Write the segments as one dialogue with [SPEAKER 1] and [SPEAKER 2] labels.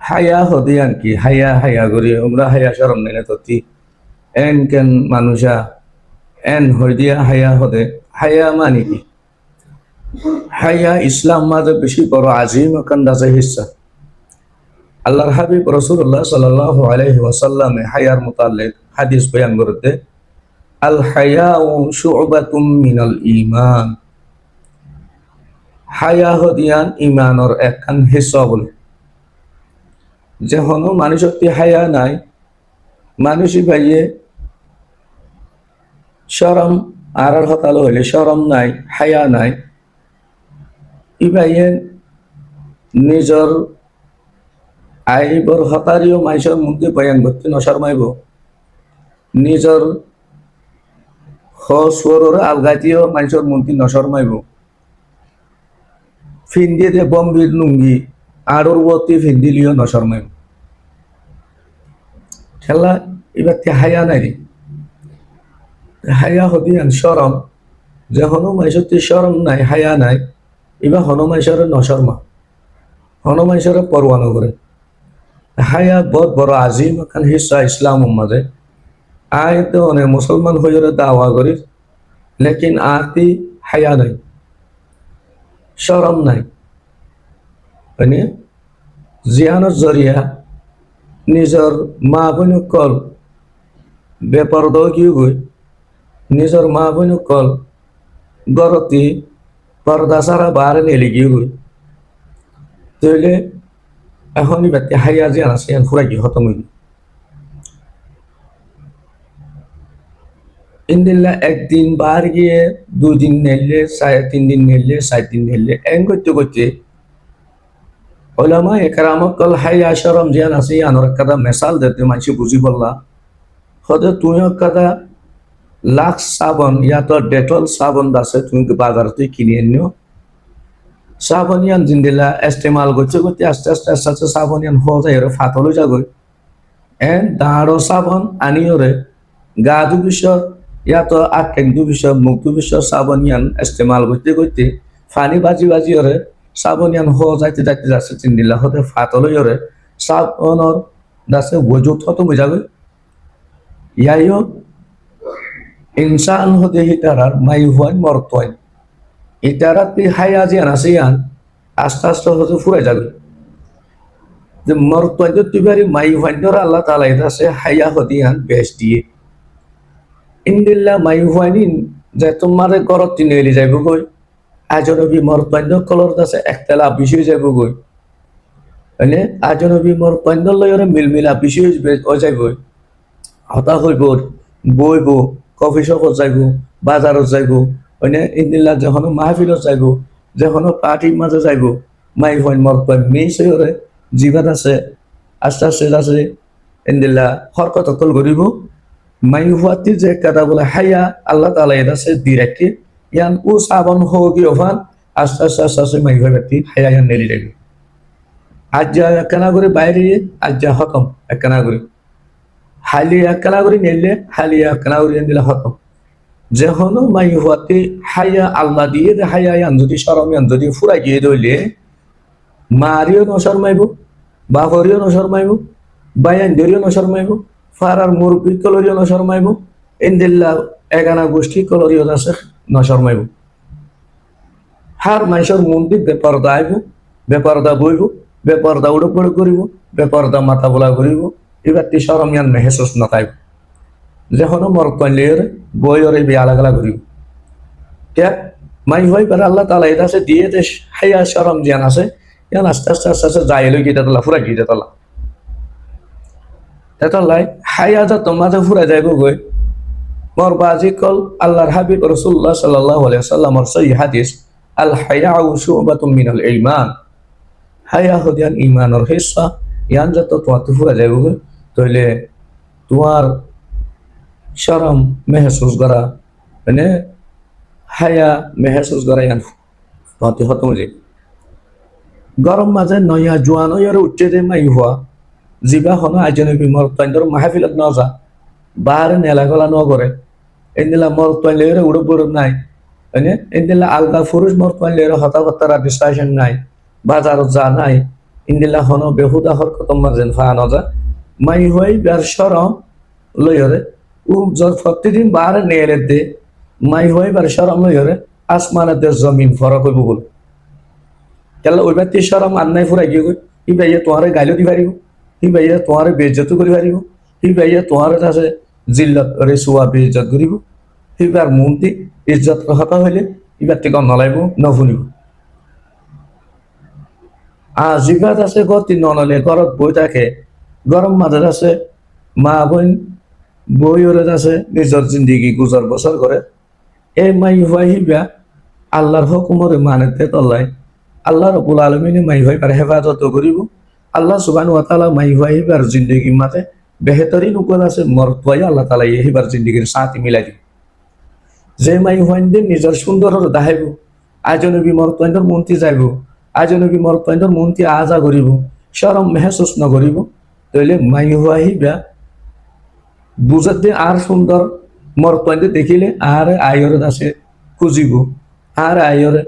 [SPEAKER 1] হায়া হদিয়ান কি হায়া হায়া করি আমরা হায়া শরম নেই ততি এন কেন মানুষা এন হইদিয়া হায়া হদে হায়া মানে কি হায়া ইসলাম মাঝে বেশি বড় আজিম কান্দাজে হিসা আল্লাহর হাবিব রাসূলুল্লাহ সাল্লাল্লাহু আলাইহি ওয়াসাল্লামে হায়ার মুতাল্লিক হাদিস বয়ান করতে আল হায়াউ শু'বাতুম মিনাল ঈমান হায়া হদিয়ান ইমানর একখান হিস্সা বলে যে হনো মানুষত্ব হায়া নাই মানুষই ভাইয়ে শরম আর হতালো হইলে শরম নাই হায়া নাই ই ভাইয়ে নিজর আইবর হতারিও মাইসর মধ্যে বয়ান করতে নশরমাইব নিজর হসর আলগাতিও মাইসর মধ্যে নশরমাইব ফিন্দি দে বম্বির লুঙ্গি আড়র বতি ফিন্দিলিও নশরমাইব খেলা এবার হায়া নাই রে হায়া হদিয়ান শরম যে হনুমাইশতে শরম নাই হায়া নাই এবার হনুমাইশরের নশর্মা হনুমাইশরের পরোয়ানো করে হায়া বহুত বড় আজিম এখন হিসা ইসলাম মাঝে আয় তো অনেক মুসলমান হয়ে দাওয়া করি লেকিন আতি হায়া নাই শরম নাই মানে জিয়ানোর জরিয়া নিজর মা বোন কল বেপরদ কি গই নিজর মা বোন কল গরতি পর্দা সারা বার নেলি গিয়ে গই তৈলে এখনই ব্যক্তি হাইয়া যে আছে ফুরাই কি হতম হইল ইন্দিল্লা একদিন বার গিয়ে 2 দিন নেলে 3.5 দিন নেলে 4 দিন নেলে এন করতে করতে ওলামা একরামত কল হাইয়া শরম জিয়ান আছে আনোর কাদা মেসাল দিতে মানুষ বুঝি বললা হতে তুই কাদা লাক্স সাবন ইয়া তো ডেটল সাবন আছে তুমি বাজার তুই কিনে নিও সাবনিয়ান জিন্দিলা ইস্তেমাল করতে করতে আস্তে আস্তে আস্তে আস্তে সাবনিয়ান হয়ে যায় রে ফাটলো যাগই এন দাঁড়ো সাবন আনিও রে গা দু বিষয় ইয়া তো আটেক দু বিষয় মুখ দু বিষয় সাবনিয়ান ইস্তেমাল করতে করতে ফানি বাজি বাজি রে সাবনিয়ান হয়ে যাইতে যাইতে যাচ্ছে জিন্দিলা হতে ফাটলো রে সাবনর দাসে ওজুত হতো বুঝাগই ইয়াইও ইনসান হতে হিতারার মাই হয় মরতয় ইতারাতে হায়া যে আসিয়ান আস্তে আস্তে হতে ফুরাই যাবে যে মরতয় তুই বাড়ি মাই হয় আল্লাহ তালা এটা আছে হায়া হতিয়ান বেশ দিয়ে ইন্দিল্লা মাই হয়নি যে তোমার গরত তিনি এলি যাইব গই আজনবী মরতয় কলর আছে একতলা বিষয় যাইব গই মানে আজনবী মরতয় লয়রে মিলমিলা বিষয় যাইব হতা হইব বইব কফি শপত যাইব বাজারত যাইব হয়নে ইন্দিল্লা যখন মাহফিলত যাইব যখন পার্টির মাঝে যাইব মাই হয় মরতয় মেয়ে জিবাত আছে আস্তে আস্তে আছে ইন্দিল্লা হরকত অকল করিব মাই হুয়াতি যে কাটা বলে হাইয়া আল্লাহ তালা এটা আছে ডিরেক্টলি ইয়ান ও সাবন হোক ওভান আস্তে আস্তে আস্তে আস্তে মাই হয় ব্যক্তি হাইয়া ইয়ান নেলি যাইব আজ যা একখানা করে বাইরে আজ যা হতম একখানা করে হালিয়া কালাগরি নেলে হালিয়া কালাগরি দিলে হতো যে হলো মাই হওয়াতে হাইয়া আল্লাহ দিয়ে হাইয়া আন যদি সরম আন যদি ফুরাই গিয়ে দইলে মারিও নশরমাইব বাহরিও নশরমাইব বায়ান দরিও নশরমাইব ফারার মুরব্বী কলরিও নশরমাইব ইন্দিল্লা এগানা গোষ্ঠী কলরিও আছে নশরমাইব হার মাইসর মন্দির বেপরদা আইব বেপরদা বইব বেপরদা উড়ো পড়ে করিব বেপরদা মাথা বোলা করিব এবার তি সরমিয়ান মেহেসুস নতাইব যখন মরতলের বইরে বিয়ালাগালা করিব কে মাই ভাই পারে আল্লাহ তালা এটা আছে দিয়ে দেশ হাইয়া সরম জিয়ান আছে ইয়ান আস্তে আস্তে আস্তে আস্তে যাই লই গিয়ে তালা ফুরা গিয়ে তালা তেতলাই হাইয়া যা তোমাদের ফুরা যাইব গই মর বাজি কল আল্লাহর হাবিব রাসূলুল্লাহ সাল্লাল্লাহু আলাইহি ওয়াসাল্লামর সহিহ হাদিস আল হায়াউ শুবাতুম মিনাল ঈমান হায়া হদিয়ান ঈমানের হিস্সা ইয়ান যত তোমার ফুরা যাইব গই তাহলে তোমার শরম মেহসুস করা মানে হায়া মেহসুস করা ইয়ান তোমার হতম যে গরম মাঝে নয়া জোয়ান ইয়ার উচ্চে যে মাই হওয়া জিবা হনো আজনবী মরতয়ন্দর মাহফিলত ন যা বাহারে নেলা গলা ন করে এদিলা মরতয়লের উড়ো বুড়ো নাই মানে এদিলা আলগা ফুরুষ মরতয়লের হতা হত্যারা ডিস্ট্রাকশন নাই বাজারত যা নাই ইন্দিল্লা হন বেহুদা হরকত মারজেন ফা নজা মাই হই বের সরম লইরে উ প্রতিদিন বার নেলে দে মাই হই বের সরম লইরে আসমানাতে জমিন ফরক হইব বল কেলা ওই ব্যক্তি সরম আন্নাই ফুরাই গিয়ে গই ই ভাইয়া তোমারে গাইলো দি পারিব ই ভাইয়া তোমারে বেজ্জত করি পারিব ই ভাইয়া তোমারে কাছে জিল্লত রেসুয়া বেজ্জত করিব ইবার মন্ত্রী ইজ্জত হতা হইলে ইবার থেকে নলাইব নভুনিব জিবাত আছে গতি ননলে ঘরত বই থাকে গরম মাঝে আছে মা বোন বই ওরে আছে নিজের জিন্দিগি গুজর বছর করে এই মাই ভাই হিবা আল্লাহর হুকুমরে মানেতে তল্লাই আল্লাহ রব্বুল আলমিনে মাই ভাই পার হেফাজত করিব আল্লাহ সুবহানাহু ওয়া তাআলা মাই ভাই হিবার জিন্দিগি মাতে বেহতরিন উকল আছে মরতোয়াই আল্লাহ তাআলা এই হিবার জিন্দিগির সাথে মিলাই দিব যে মাই ভাইন্দের নিজের সুন্দর দাহাইব আজনবী মরতোয়াইন্দর মন্ত্রী যাইব আজনবী মরতোয়াইন্দর মন্ত্রী আজা করিব শরম মেহসুস নকরিব তাইলে মাই ভাইবা বুঝাতে আর সুন্দর মরতোয়াইন্দে দেখিলে আর আয়র দাসে খুঁজিব আর আয়রে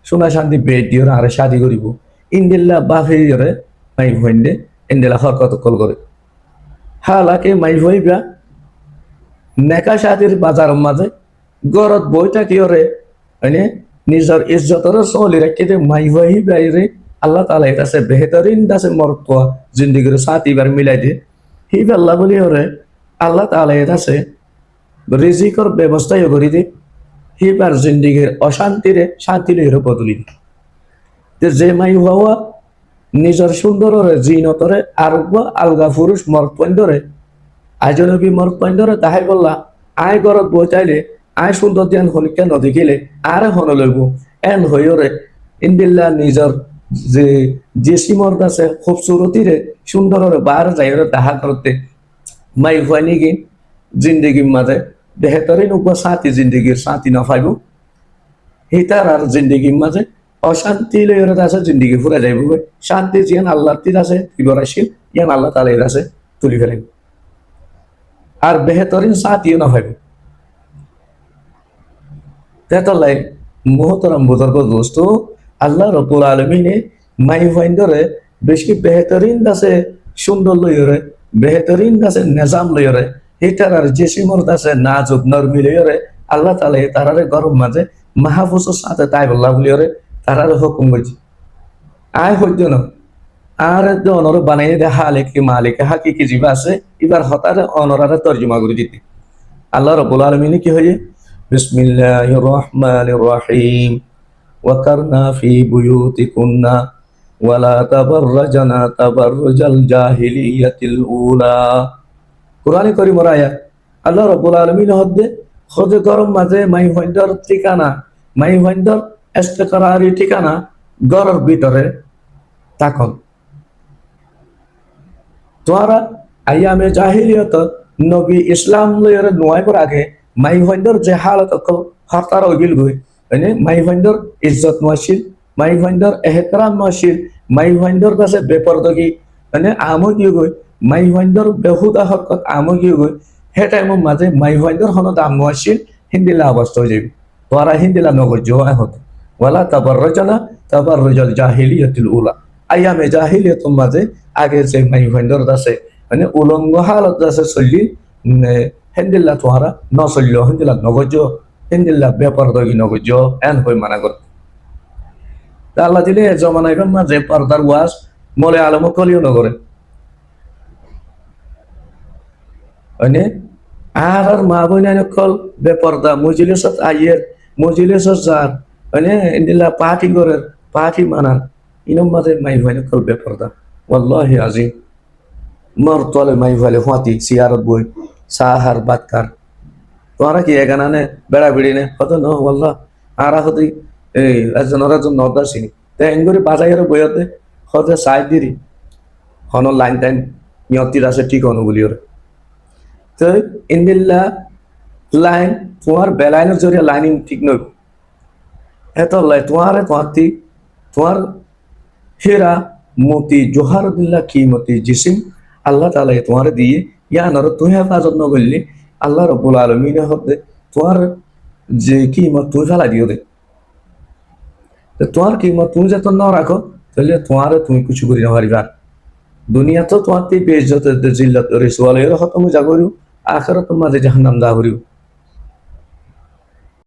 [SPEAKER 1] সোনা শান্তি বেদ দিয়ে আর শাদি করিব ইন্দিল্লা বাফেরে মাই ভাইন্দে ইন্দিল্লা হরকত কল করে হালাকে মাই ভাইবা নেকা শাদির বাজার মাঝে গরত বই থাকিওরে মানে নিজের ইজ্জতর চলি রাখিতে মাই ভাই বাইরে আল্লাহ তালা এটা আছে বেহতরিন দাসে মরতোয়া জিন্দিগির সাথী বার মিলাই দিয়ে হি আল্লাহ বলি ওরে আল্লাহ তালা এটা আছে রিজিকর ব্যবস্থায় করি দি হিবার জিন্দিগির অশান্তিরে শান্তিরে বদলি যে মাই হওয়া নিজের সুন্দররে জিনতরে আরোগ্য আলগা পুরুষ মরতরে আজনবী মরতরে তাহাই বললা আয় গরত বই চাইলে আয় সুন্দর ধ্যান হলিকে নদেখিলে আর হন লইব এন হইরে ইন্দিল্লা নিজের যে জেসিমর আছে খুবসুরতিরে সুন্দররে বার যাইরে তাহা করতে মাই হুয়ানি কি জিন্দগির মাঝে বেহতরিন উপ সাথী জিন্দগির সাথী না পাইব হিতার আর জিন্দগির মাঝে অশান্তি লইরে আছে জিন্দগি ফুরা যাইব শান্তি জিয়ান আল্লাহ তীর আছে বিবরাশীল ইয়ান আল্লাহ তালের আছে তুলি ফেলেন আর বেহতরিন সাথীও না পাইব তেতলাই মোহতরম বুজুর্গ দোস্ত আল্লাহ রব্বুল আলমিনে মাই ফাইন্ডরে বেশি বেহতরিন দাসে সুন্দর লইরে বেহতরিন দাসে নিজাম লইরে হিটার আর জেসিমর দাসে নাজুক নরমি লইরে আল্লাহ তালে তারারে গরম মাঝে মাহফুজের সাথে তাই বললা বলিরে তারারে হুকুম করছি আয় হইত না আর অনর বানাই দে হালেকে মালিকে হাকি কি জিবা আছে এবার হতারে অনরারে তর্জমা করে দিতে আল্লাহ রব্বুল আলমিনে কি হয়ে بسم الله الرحمن الرحيم وقرنا في بيوتكن ولا تبرجنا تبرج الجاهلية الأولى কোরআনে কারীমের আয়াত আল্লাহ রাব্বুল আলামিন হদে খোদ গরম মাঝে মাই ভাইন্ডর ঠিকানা মাই ভাইন্ডর ইস্তেকরারি ঠিকানা গরর ভিতরে তাকন তোরা আইয়ামে জাহিলিয়ত নবী ইসলাম লয়রে নয়বার আগে মাই ভাইন্ডর যে হালত হরতার ওগিল গই মানে মাই ভাইন্ডর ইজ্জত নশীল মাই ভাইন্ডর এহতরাম নশীল মাই ভাইন্ডর কাছে বেপরদগি মানে আমগি গই মাই ভাইন্ডর বেহুদা হরকত আমগি গই হে টাইমের মাঝে মাই ভাইন্ডর হন দাম নশীল হিন্দিলা অবস্থা হয়ে যাবে তোরা হিন্দিলা নগর জোয়া হতো ওয়ালা তাবাররাজানা তাবাররুজাল জাহিলিয়াতিল উলা আইয়ামে জাহিলিয়াতুর মাঝে আগে যে মাই ভাইন্ডর আছে মানে উলঙ্গ হালত আছে চলি হেন্দিল্লা তোহারা নচল্য হেন্দিল্লা নগজ হেন্দিল্লা বেপার দগি নগজ এন হই মানা কর আল্লাহ দিলে জমানাই মাঝে পর্দার ওয়াজ মলে আলম কলিও নগরে মানে আর মা বইনাই কল বেপর্দা মজলিসত আইয়ের মজলিসত যার মানে হেন্দিল্লা পার্টি করে পার্টি মানান ইনম মাঝে মাই ভাই কল বেপর্দা ওয়াল্লাহি আজিম মর তলে মাই ভাইলে হাতি সিয়ারত বই সাহার বাতকার তোরা কি এখানে বেড়া বেড়ি নে কত ন বললা আর হতে এই একজন নদাসিনী তে এঙ্গুরি বাজাইয়ের বইতে হতে সাই দিরি হন লাইন টাইন নিয়তির আছে ঠিক অনুগুলি ওর তো ইন্দিল্লা লাইন তোমার বেলাইনের জরিয়া লাইনিং ঠিক নই এত লাই তোমার ঠিক তোমার হেরা মতি জোহারুল্লাহ কি মতি জিসিম আল্লাহ তাআলা তোমার দিয়ে ইয়ানর তুই হেফাজত নগরলি আল্লাহ রব্বুল আলমিনে হতে তোমার যে কিমত তুই ফেলা দিও দে তোমার কিমত তুমি যত ন রাখো তাহলে তোমার তুমি কিছু করি না পারিবা দুনিয়া তো তোমার বেজত জিল্লত রিসওয়ালের খতম যা করিও আখেরাত মাঝে জাহান্নাম যা করিও